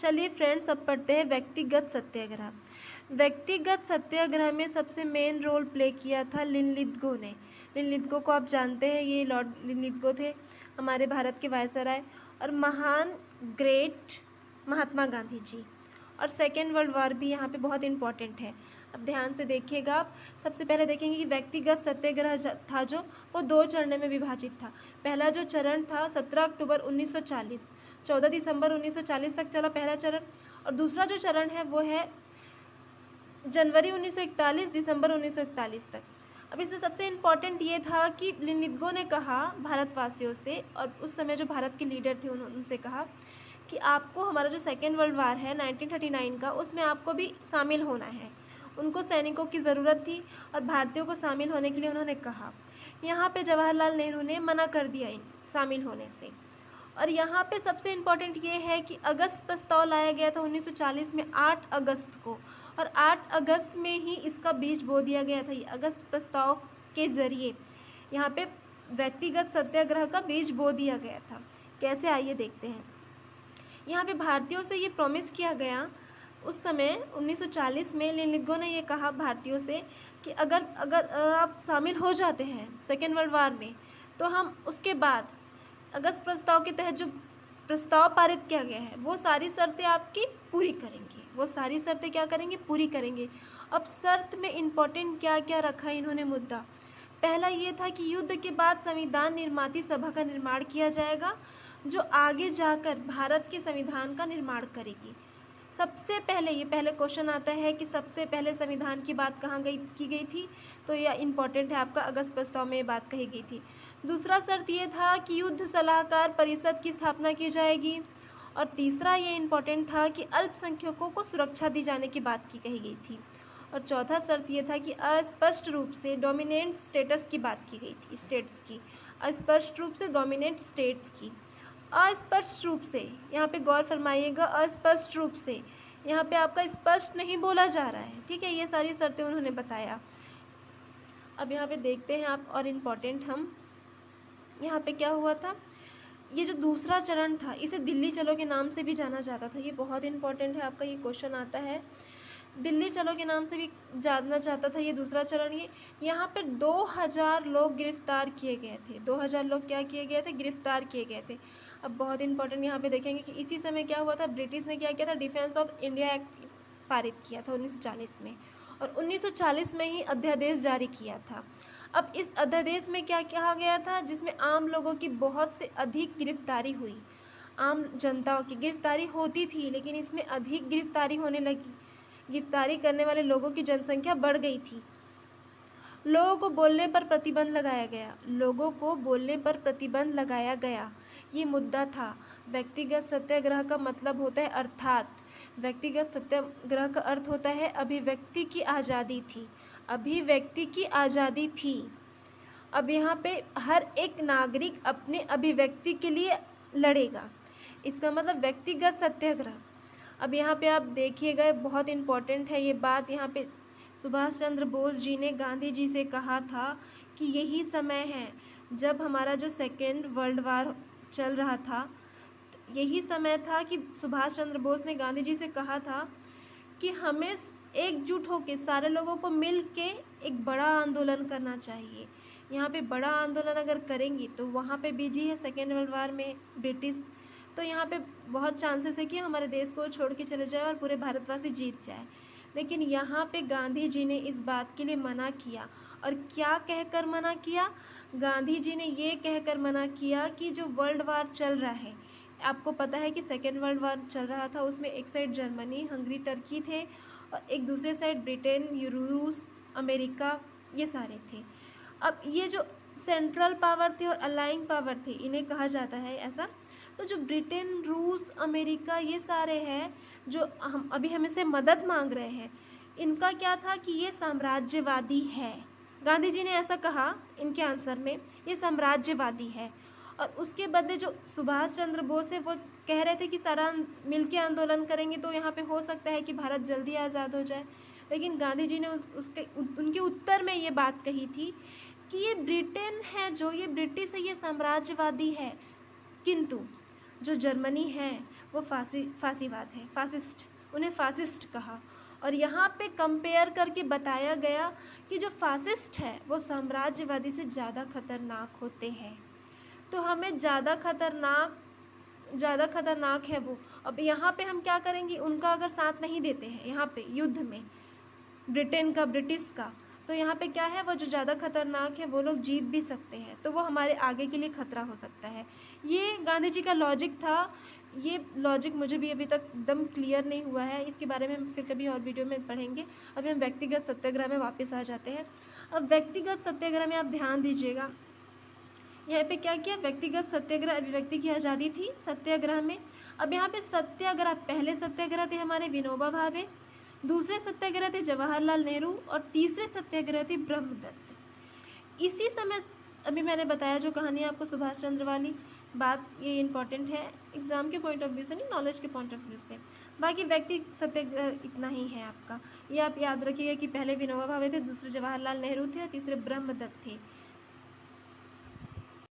चलिए फ्रेंड्स, अब पढ़ते हैं व्यक्तिगत सत्याग्रह। व्यक्तिगत सत्याग्रह में सबसे मेन रोल प्ले किया था लिनलिथगो ने। लिनलिथगो को आप जानते हैं, ये लॉर्ड लिनलिथगो थे, हमारे भारत के वायसराय और महान ग्रेट महात्मा गांधी जी। और सेकेंड वर्ल्ड वॉर भी यहाँ पे बहुत इम्पॉर्टेंट है। अब ध्यान से देखिएगा आप। सबसे पहले देखेंगे कि व्यक्तिगत सत्याग्रह था जो वो 2 चरणों में विभाजित था। पहला जो चरण था 17 अक्टूबर 1940, 14 दिसंबर 1940 तक चला पहला चरण। और दूसरा जो चरण है वो है जनवरी 1941 दिसंबर 1941 तक। अब इसमें सबसे इम्पॉर्टेंट ये था कि लिनलिथगो ने कहा भारतवासियों से, और उस समय जो भारत के लीडर थे उनसे कहा कि आपको हमारा जो सेकेंड वर्ल्ड वार है 1939 का, उसमें आपको भी शामिल होना है। उनको सैनिकों की ज़रूरत थी और भारतीयों को शामिल होने के लिए उन्होंने कहा। यहाँ पे जवाहरलाल नेहरू ने मना कर दिया इन शामिल होने से। और यहाँ पे सबसे इम्पॉर्टेंट ये है कि अगस्त प्रस्ताव लाया गया था 1940 में 8 अगस्त को, और 8 अगस्त में ही इसका बीज बो दिया गया था। ये अगस्त प्रस्ताव के जरिए यहाँ पे व्यक्तिगत सत्याग्रह का बीज बो दिया गया था। कैसे, आइए देखते हैं। यहाँ पे भारतीयों से ये प्रॉमिस किया गया उस समय 1940 में। लिनलिथगो ने ये कहा भारतीयों से कि अगर आप शामिल हो जाते हैं सेकेंड वर्ल्ड वार में, तो हम उसके बाद अगस्त प्रस्ताव के तहत जो प्रस्ताव पारित किया गया है वो सारी शर्तें आपकी पूरी करेंगे। वो सारी शर्तें क्या करेंगे? पूरी करेंगे। अब शर्त में इम्पोर्टेंट क्या क्या रखा इन्होंने मुद्दा। पहला ये था कि युद्ध के बाद संविधान निर्माती सभा का निर्माण किया जाएगा, जो आगे जाकर भारत के संविधान का निर्माण करेगी। सबसे पहले ये पहले क्वेश्चन आता है कि सबसे पहले संविधान की बात कहाँ की गई थी, तो यह इम्पॉर्टेंट है आपका, अगस्त प्रस्ताव में ये बात कही गई थी। दूसरा शर्त ये था कि युद्ध सलाहकार परिषद की स्थापना की जाएगी। और तीसरा ये इम्पॉर्टेंट था कि अल्पसंख्यकों को सुरक्षा दी जाने की बात की कही गई थी। और चौथा शर्त ये था कि अस्पष्ट रूप से डोमिनेंट स्टेटस की बात की गई थी, स्टेट्स की, अस्पष्ट रूप से डोमिनेंट स्टेट्स की। अस्पष्ट रूप से, यहाँ पे गौर फरमाइएगा, अस्पष्ट रूप से, यहाँ पे आपका स्पष्ट नहीं बोला जा रहा है, ठीक है। ये सारी शर्तें उन्होंने बताया। अब यहाँ पे देखते हैं आप, और इम्पॉर्टेंट हम यहाँ पे क्या हुआ था। ये जो दूसरा चरण था इसे दिल्ली चलो के नाम से भी जाना जाता था। ये बहुत इंपॉर्टेंट है आपका, ये क्वेश्चन आता है। दिल्ली चलो के नाम से भी जाना जाता था ये दूसरा चरण। ये यहाँ पे 2000 लोग गिरफ्तार किए गए थे। 2000 लोग क्या किए गए थे? गिरफ्तार किए गए थे। अब बहुत इंपॉर्टेंट यहाँ पे देखेंगे कि इसी समय क्या हुआ था, ब्रिटिश ने क्या किया था, डिफेंस ऑफ इंडिया एक्ट पारित किया था 1940 में, और 1940 में ही अध्यादेश जारी किया था। अब इस अध्यादेश में क्या कहा गया था, जिसमें आम लोगों की बहुत से अधिक गिरफ्तारी हुई। आम जनताओं की गिरफ्तारी होती थी, लेकिन इसमें अधिक गिरफ्तारी होने लगी। गिरफ्तारी करने वाले लोगों की जनसंख्या बढ़ गई थी। लोगों को बोलने पर प्रतिबंध लगाया गया। लोगों को बोलने पर प्रतिबंध लगाया गया, ये मुद्दा था। व्यक्तिगत सत्याग्रह का मतलब होता है, अर्थात व्यक्तिगत सत्याग्रह का अर्थ होता है अभिव्यक्ति की आज़ादी थी। अभिव्यक्ति की आज़ादी थी। अब यहाँ पे हर एक नागरिक अपने अभिव्यक्ति के लिए लड़ेगा, इसका मतलब व्यक्तिगत सत्याग्रह। अब यहाँ पे आप देखिएगा, बहुत इम्पॉर्टेंट है ये बात। यहाँ पे सुभाष चंद्र बोस जी ने गांधी जी से कहा था कि यही समय है जब हमारा जो सेकेंड वर्ल्ड वार चल रहा था, यही समय था कि सुभाष चंद्र बोस ने गांधी जी से कहा था कि हमें एकजुट होकर सारे लोगों को मिल के एक बड़ा आंदोलन करना चाहिए। यहाँ पे बड़ा आंदोलन अगर करेंगी तो वहाँ पे बीजी है सेकेंड वर्ल्ड वार में ब्रिटिश, तो यहाँ पे बहुत चांसेस है कि हमारे देश को छोड़ के चले जाए और पूरे भारतवासी जीत जाए। लेकिन यहाँ पे गांधी जी ने इस बात के लिए मना किया। और क्या कहकर मना किया? गांधी जी ने ये कहकर मना किया कि जो वर्ल्ड वार चल रहा है, आपको पता है कि सेकेंड वर्ल्ड वार चल रहा था, उसमें एक साइड जर्मनी, हंगरी, टर्की थे, और एक दूसरे साइड ब्रिटेन, रूस, अमेरिका, ये सारे थे। अब ये जो सेंट्रल पावर थे और अलाइंग पावर थे, इन्हें कहा जाता है ऐसा। तो जो ब्रिटेन, रूस, अमेरिका, ये सारे हैं जो हम अभी हमें से मदद मांग रहे हैं, इनका क्या था कि ये साम्राज्यवादी है। गांधी जी ने ऐसा कहा इनके आंसर में, ये साम्राज्यवादी है। और उसके बदले जो सुभाष चंद्र बोस है वो कह रहे थे कि सारा मिलके आंदोलन करेंगे तो यहाँ पे हो सकता है कि भारत जल्दी आज़ाद हो जाए। लेकिन गांधी जी ने उनके उत्तर में ये बात कही थी कि ये ब्रिटेन है, जो ये ब्रिटिश है, ये साम्राज्यवादी है, किंतु जो जर्मनी है वो फांसीवाद है, फासिस्ट, उन्हें फासिस्ट कहा। और यहाँ पे कंपेयर करके बताया गया कि जो फासिस्ट है वो साम्राज्यवादी से ज़्यादा खतरनाक होते हैं। तो हमें ज़्यादा खतरनाक है वो। अब यहाँ पे हम क्या करेंगे, उनका अगर साथ नहीं देते हैं यहाँ पे युद्ध में, ब्रिटेन का, ब्रिटिश का, तो यहाँ पे क्या है, वो जो ज़्यादा खतरनाक है वो लोग जीत भी सकते हैं, तो वो हमारे आगे के लिए खतरा हो सकता है। ये गांधी जी का लॉजिक था। ये लॉजिक मुझे भी अभी तक एकदम क्लियर नहीं हुआ है, इसके बारे में हम फिर कभी और वीडियो में पढ़ेंगे। अभी हम व्यक्तिगत सत्याग्रह में वापस आ जाते हैं। अब व्यक्तिगत सत्याग्रह में आप ध्यान दीजिएगा, यहाँ पे क्या किया, व्यक्तिगत सत्याग्रह, अभिव्यक्ति की आज़ादी थी सत्याग्रह में। अब यहाँ पे सत्याग्रह, पहले सत्याग्रह थे हमारे विनोबा भावे, दूसरे सत्याग्रह थे जवाहरलाल नेहरू और तीसरे सत्याग्रह थे ब्रह्मदत्त। इसी समय अभी मैंने बताया जो कहानी आपको सुभाष चंद्र वाली बात, ये इम्पॉर्टेंट है एग्ज़ाम के पॉइंट ऑफ व्यू से, नहीं नॉलेज के पॉइंट ऑफ व्यू से। बाकी व्यक्ति सत्याग्रह इतना ही है आपका, ये आप याद रखिएगा कि पहले विनोबा भावे थे, दूसरे जवाहरलाल नेहरू थे और तीसरे ब्रह्मदत्त थे।